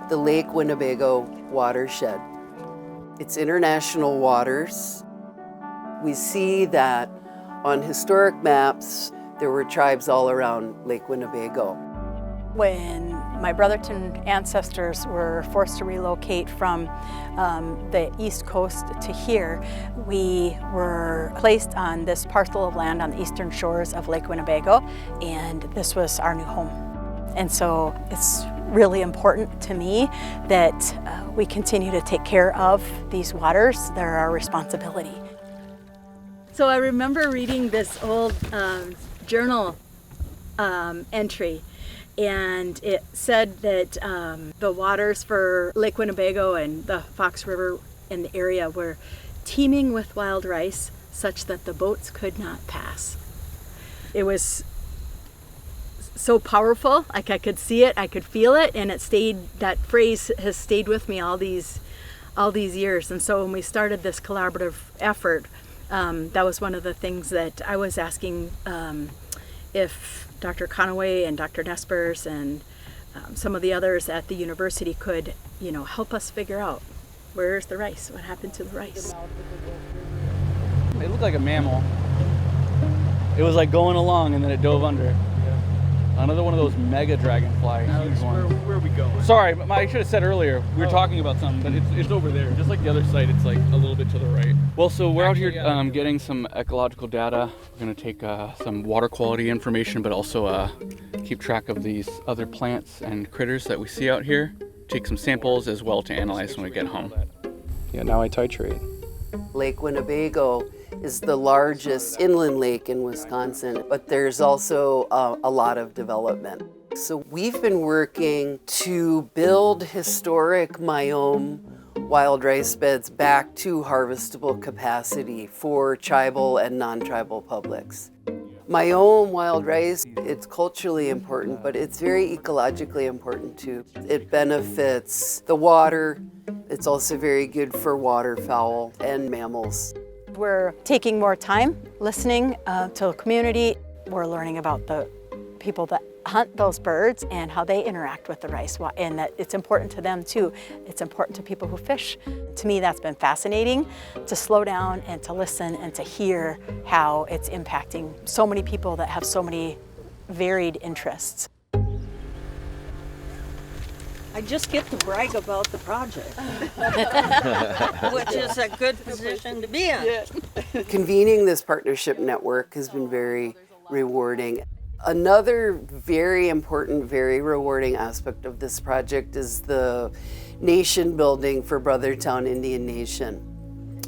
the Lake Winnebago watershed. It's international waters. We see that on historic maps, there were tribes all around Lake Winnebago. When my Brotherton ancestors were forced to relocate from the East Coast to here, we were placed on this parcel of land on the eastern shores of Lake Winnebago, and this was our new home. And so it's really important to me that we continue to take care of these waters. They're our responsibility. So I remember reading this old journal entry, and it said that the waters for Lake Winnebago and the Fox River in the area were teeming with wild rice such that the boats could not pass. It was so powerful, like I could see it, I could feel it, and it stayed, that phrase has stayed with me all these years. And so when we started this collaborative effort, that was one of the things that I was asking if Dr. Conaway and Dr. Nespers and some of the others at the university could, help us figure out where's the rice, what happened to the rice. It looked like a mammal. It was like going along and then it dove under. Another one of those mega dragonfly. Alex, where are we going? Sorry, I should have said earlier, we were talking about something, but it's over there. Just like the other side, it's like a little bit to the right. Well, so we're out here getting some ecological data. We're going to take some water quality information, but also keep track of these other plants and critters that we see out here. Take some samples as well to analyze when we get home. Yeah, now I titrate. Lake Winnebago is the largest inland lake in Wisconsin, but there's also a lot of development. So we've been working to build historic myome wild rice beds back to harvestable capacity for tribal and non-tribal publics. Myome wild rice, it's culturally important, but it's very ecologically important too. It benefits the water. It's also very good for waterfowl and mammals. We're taking more time listening to the community. We're learning about the people that hunt those birds and how they interact with the rice, and that it's important to them too. It's important to people who fish. To me, that's been fascinating, to slow down and to listen and to hear how it's impacting so many people that have so many varied interests. I just get to brag about the project, which is a good position to be in. Convening this partnership network has been very rewarding. Another very important, very rewarding aspect of this project is the nation building for Brothertown Indian Nation.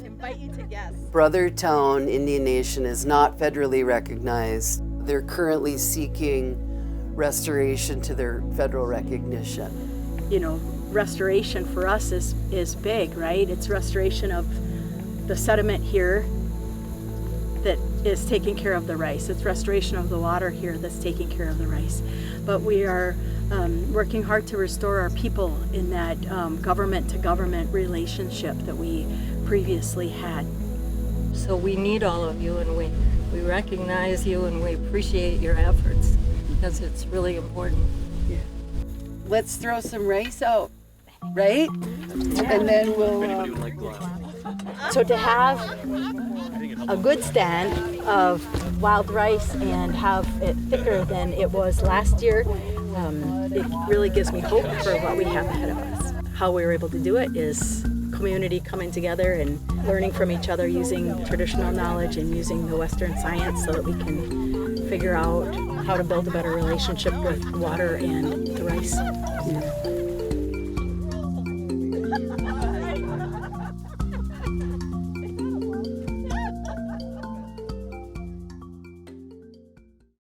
Invite you to guess. Brothertown Indian Nation is not federally recognized. They're currently seeking restoration to their federal recognition. Restoration for us is big, right? It's restoration of the sediment here that is taking care of the rice. It's restoration of the water here that's taking care of the rice. But we are working hard to restore our people in that government-to-government relationship that we previously had. So we need all of you, and we recognize you, and we appreciate your efforts because it's really important. Let's throw some rice out, right? And then we'll... So to have a good stand of wild rice and have it thicker than it was last year, it really gives me hope for what we have ahead of us. How we were able to do it is community coming together and learning from each other using traditional knowledge and using the Western science so that we can figure out how to build a better relationship with water and the rice.